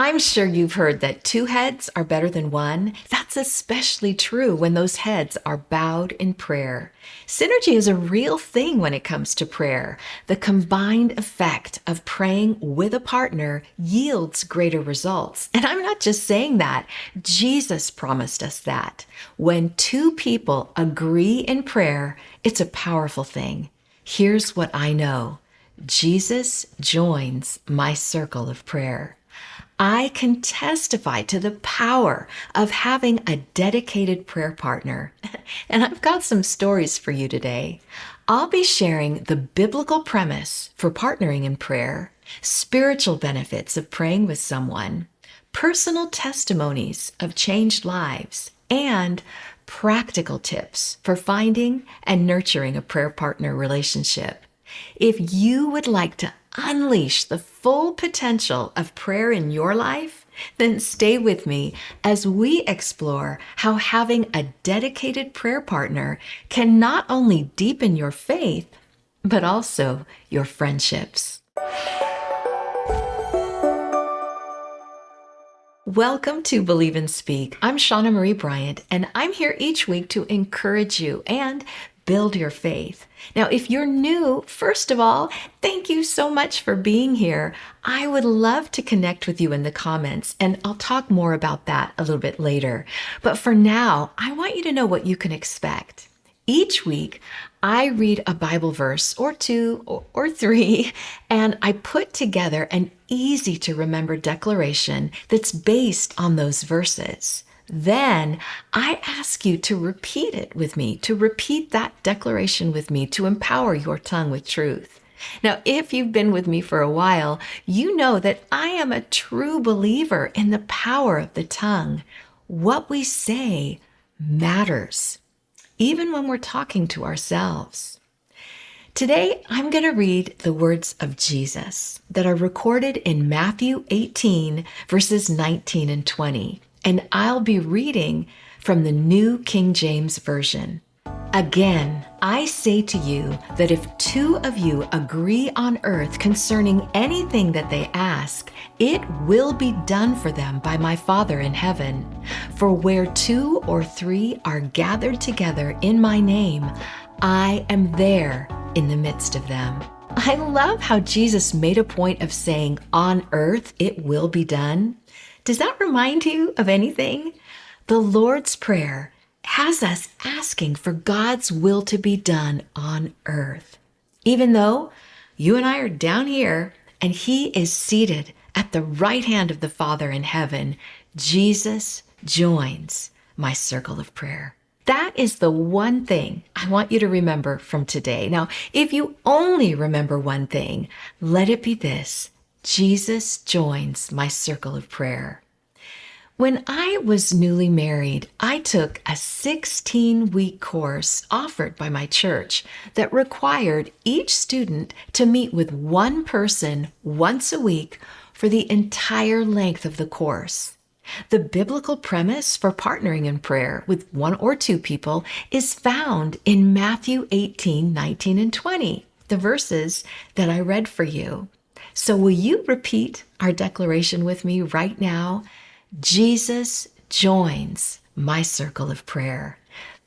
I'm sure you've heard that two heads are better than one. That's especially true when those heads are bowed in prayer. Synergy is a real thing when it comes to prayer. The combined effect of praying with a partner yields greater results. And I'm not just saying that. Jesus promised us that. When two people agree in prayer, it's a powerful thing. Here's what I know. Jesus joins my circle of prayer. I can testify to the power of having a dedicated prayer partner. And I've got some stories for you today. I'll be sharing the biblical premise for partnering in prayer, spiritual benefits of praying with someone, personal testimonies of changed lives, and practical tips for finding and nurturing a prayer partner relationship. If you would like to unleash the full potential of prayer in your life, then stay with me as we explore how having a dedicated prayer partner can not only deepen your faith, but also your friendships. Welcome to Believe and Speak. I'm Shawna Marie Bryant, and I'm here each week to encourage you and build your faith. Now, if you're new, first of all, thank you so much for being here. I would love to connect with you in the comments, and I'll talk more about that a little bit later. But for now, I want you to know what you can expect. Each week, I read a Bible verse or two or three, and I put together an easy to remember declaration that's based on those verses. Then I ask you to repeat it with me, to repeat that declaration with me, to empower your tongue with truth. Now, if you've been with me for a while, you know that I am a true believer in the power of the tongue. What we say matters, even when we're talking to ourselves. Today, I'm going to read the words of Jesus that are recorded in Matthew 18, verses 19 and 20. And I'll be reading from the New King James Version. Again, I say to you that if two of you agree on earth concerning anything that they ask, it will be done for them by my Father in heaven. For where two or three are gathered together in my name, I am there in the midst of them. I love how Jesus made a point of saying, on earth it will be done. Does that remind you of anything? The Lord's Prayer has us asking for God's will to be done on earth. Even though you and I are down here and He is seated at the right hand of the Father in heaven, Jesus joins my circle of prayer. That is the one thing I want you to remember from today. Now, if you only remember one thing, let it be this. Jesus joins my circle of prayer. When I was newly married, I took a 16-week course offered by my church that required each student to meet with one person once a week for the entire length of the course. The biblical premise for partnering in prayer with one or two people is found in Matthew 18, 19, and 20, the verses that I read for you. So will you repeat our declaration with me right now? Jesus joins my circle of prayer.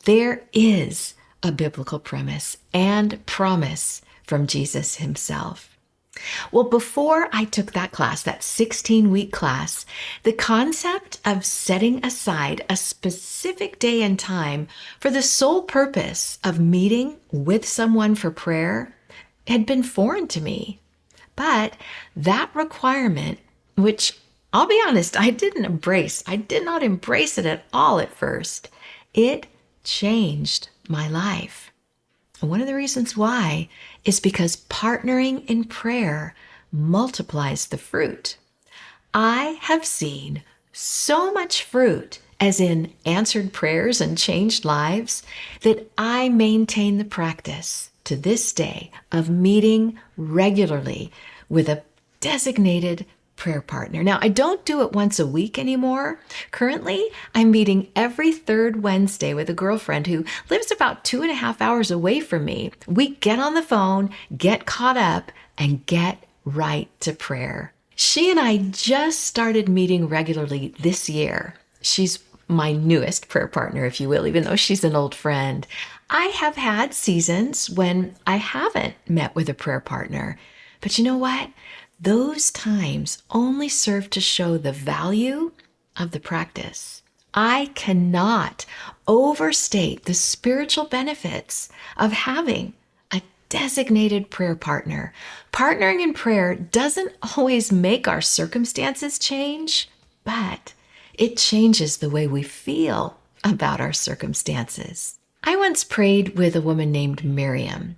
There is a biblical premise and promise from Jesus Himself. Well, before I took that class, that 16-week class, the concept of setting aside a specific day and time for the sole purpose of meeting with someone for prayer had been foreign to me. But that requirement, which I'll be honest, I did not embrace it at all at first. It changed my life. And one of the reasons why is because partnering in prayer multiplies the fruit. I have seen so much fruit, as in answered prayers and changed lives, that I maintain the practice to this day of meeting regularly with a designated prayer partner. Now, I don't do it once a week anymore. Currently, I'm meeting every third Wednesday with a girlfriend who lives about 2.5 hours away from me. We get on the phone, get caught up, and get right to prayer. She and I just started meeting regularly this year. She's my newest prayer partner, if you will, even though she's an old friend. I have had seasons when I haven't met with a prayer partner. But you know what? Those times only serve to show the value of the practice. I cannot overstate the spiritual benefits of having a designated prayer partner. Partnering in prayer doesn't always make our circumstances change, but it changes the way we feel about our circumstances. I once prayed with a woman named Miriam.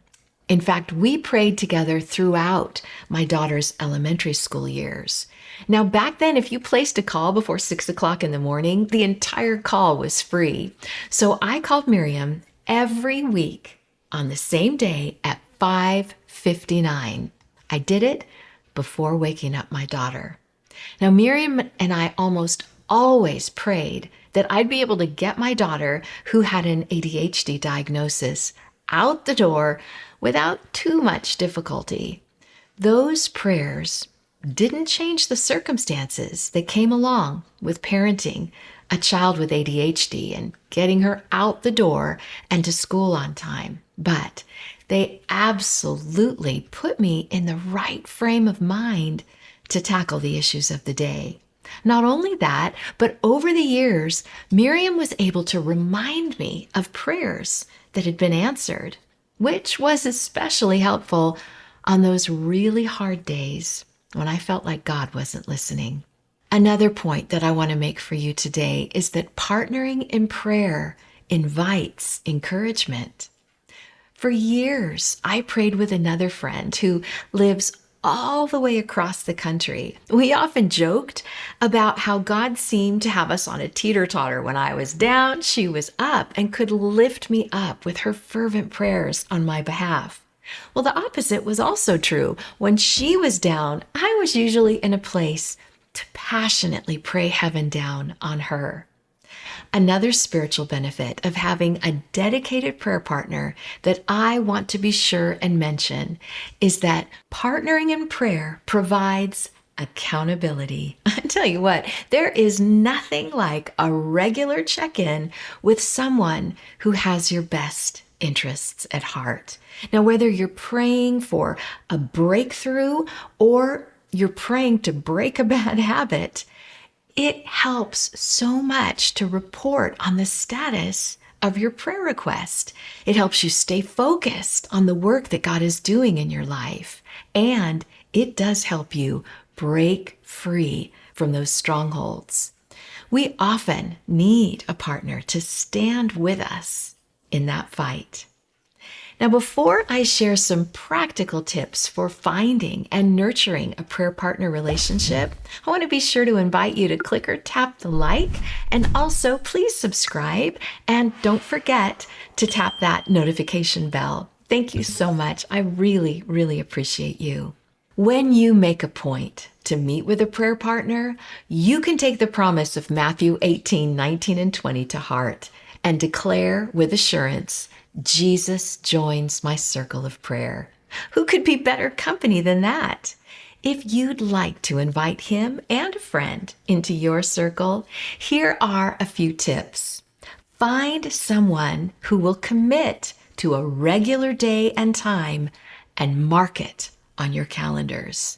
In fact, we prayed together throughout my daughter's elementary school years. Now, back then, if you placed a call before 6 o'clock in the morning, the entire call was free. So I called Miriam every week on the same day at 5:59. I did it before waking up my daughter. Now, Miriam and I almost always prayed that I'd be able to get my daughter, who had an ADHD diagnosis, out the door without too much difficulty. Those prayers didn't change the circumstances that came along with parenting a child with ADHD and getting her out the door and to school on time. But they absolutely put me in the right frame of mind to tackle the issues of the day. Not only that, but over the years, Miriam was able to remind me of prayers that had been answered, which was especially helpful on those really hard days when I felt like God wasn't listening. Another point that I want to make for you today is that partnering in prayer invites encouragement. For years, I prayed with another friend who lives all the way across the country. We often joked about how God seemed to have us on a teeter-totter. When I was down, she was up and could lift me up with her fervent prayers on my behalf. Well, the opposite was also true. When she was down, I was usually in a place to passionately pray heaven down on her. Another spiritual benefit of having a dedicated prayer partner that I want to be sure and mention is that partnering in prayer provides accountability. I tell you what, there is nothing like a regular check-in with someone who has your best interests at heart. Now, whether you're praying for a breakthrough or you're praying to break a bad habit, it helps so much to report on the status of your prayer request. It helps you stay focused on the work that God is doing in your life. And it does help you break free from those strongholds. We often need a partner to stand with us in that fight. Now, before I share some practical tips for finding and nurturing a prayer partner relationship, I want to be sure to invite you to click or tap the like, and also please subscribe, and don't forget to tap that notification bell. Thank you so much. I really, really appreciate you. When you make a point to meet with a prayer partner, you can take the promise of Matthew 18:19 and 20 to heart and declare with assurance, Jesus joins my circle of prayer. Who could be better company than that? If you'd like to invite him and a friend into your circle, here are a few tips. Find someone who will commit to a regular day and time and mark it on your calendars.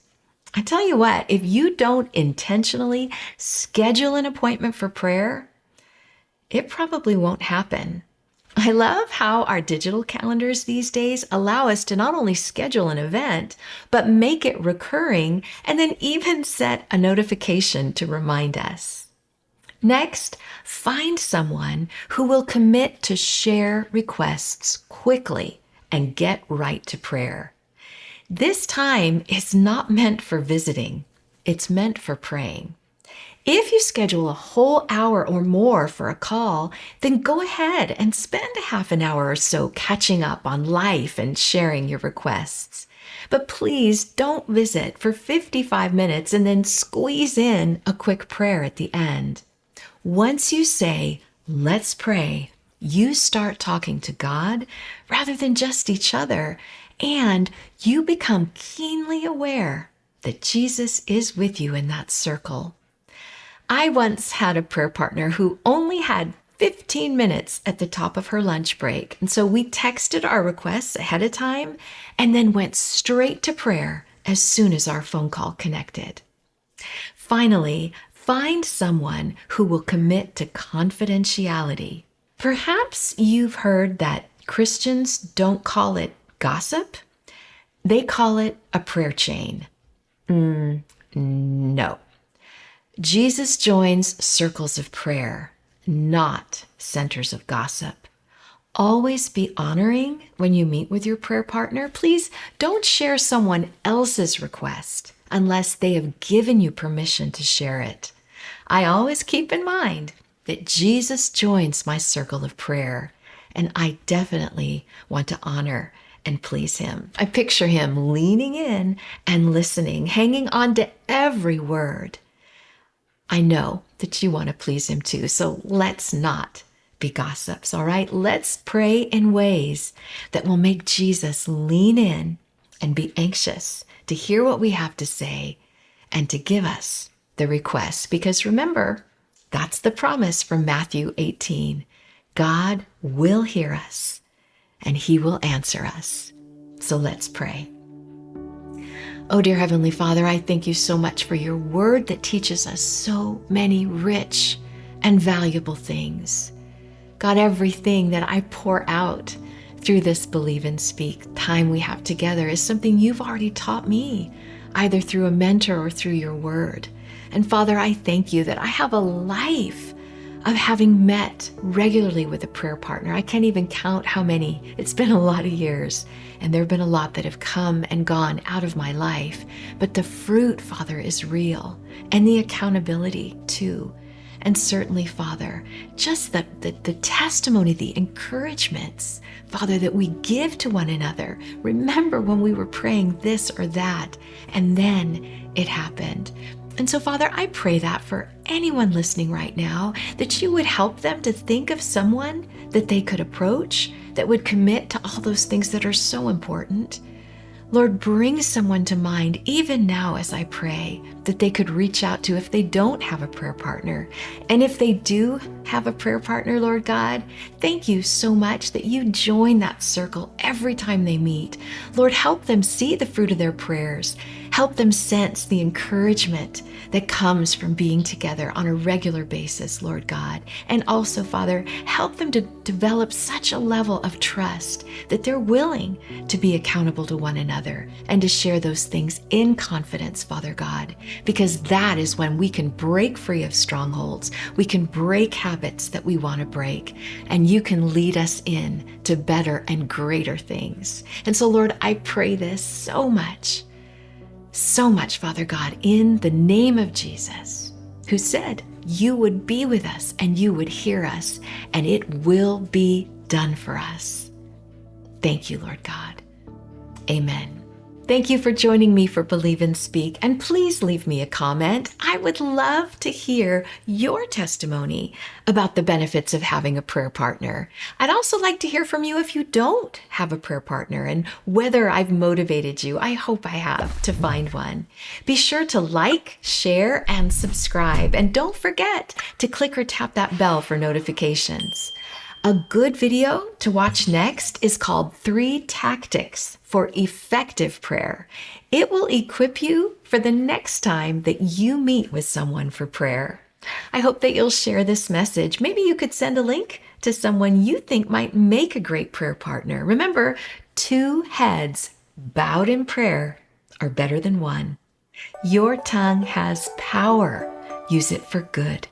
I tell you what, if you don't intentionally schedule an appointment for prayer, it probably won't happen. I love how our digital calendars these days allow us to not only schedule an event, but make it recurring and then even set a notification to remind us. Next, find someone who will commit to share requests quickly and get right to prayer. This time is not meant for visiting. It's meant for praying. If you schedule a whole hour or more for a call, then go ahead and spend a half an hour or so catching up on life and sharing your requests. But please don't visit for 55 minutes and then squeeze in a quick prayer at the end. Once you say, let's pray, you start talking to God rather than just each other, and you become keenly aware that Jesus is with you in that circle. I once had a prayer partner who only had 15 minutes at the top of her lunch break. And so we texted our requests ahead of time and then went straight to prayer as soon as our phone call connected. Finally, find someone who will commit to confidentiality. Perhaps you've heard that Christians don't call it gossip. They call it a prayer chain. No. Jesus joins circles of prayer, not centers of gossip. Always be honoring when you meet with your prayer partner. Please don't share someone else's request unless they have given you permission to share it. I always keep in mind that Jesus joins my circle of prayer, and I definitely want to honor and please him. I picture him leaning in and listening, hanging on to every word. I know that you want to please him too, so let's not be gossips, all right? Let's pray in ways that will make Jesus lean in and be anxious to hear what we have to say and to give us the requests. Because remember, that's the promise from Matthew 18. God will hear us and he will answer us. So let's pray. Oh, dear Heavenly Father, I thank you so much for your word that teaches us so many rich and valuable things. God, everything that I pour out through this Believe and Speak time we have together is something you've already taught me, either through a mentor or through your word. And Father, I thank you that I have a life of having met regularly with a prayer partner. I can't even count how many. It's been a lot of years, and there have been a lot that have come and gone out of my life. But the fruit, Father, is real, and the accountability too. And certainly, Father, just the testimony, the encouragements, Father, that we give to one another. Remember when we were praying this or that, and then it happened. And so, Father, I pray that for anyone listening right now, that you would help them to think of someone that they could approach, that would commit to all those things that are so important. Lord, bring someone to mind even now as I pray that they could reach out to if they don't have a prayer partner. And if they do have a prayer partner, Lord God, thank you so much that you join that circle every time they meet. Lord, help them see the fruit of their prayers. Help them sense the encouragement that comes from being together on a regular basis, Lord God. And also, Father, help them to develop such a level of trust that they're willing to be accountable to one another and to share those things in confidence, Father God, because that is when we can break free of strongholds. We can break habits that we want to break, and you can lead us in to better and greater things. And so, Lord, I pray this so much, Father God, in the name of Jesus, who said you would be with us and you would hear us, and it will be done for us. Thank you, Lord God. Amen. Thank you for joining me for Believe and Speak, and please leave me a comment. I would love to hear your testimony about the benefits of having a prayer partner. I'd also like to hear from you if you don't have a prayer partner and whether I've motivated you. I hope I have to find one. Be sure to like, share, and subscribe, and don't forget to click or tap that bell for notifications. A good video to watch next is called 3 Tactics for Effective Prayer. It will equip you for the next time that you meet with someone for prayer. I hope that you'll share this message. Maybe you could send a link to someone you think might make a great prayer partner. Remember, 2 heads bowed in prayer are better than 1. Your tongue has power. Use it for good.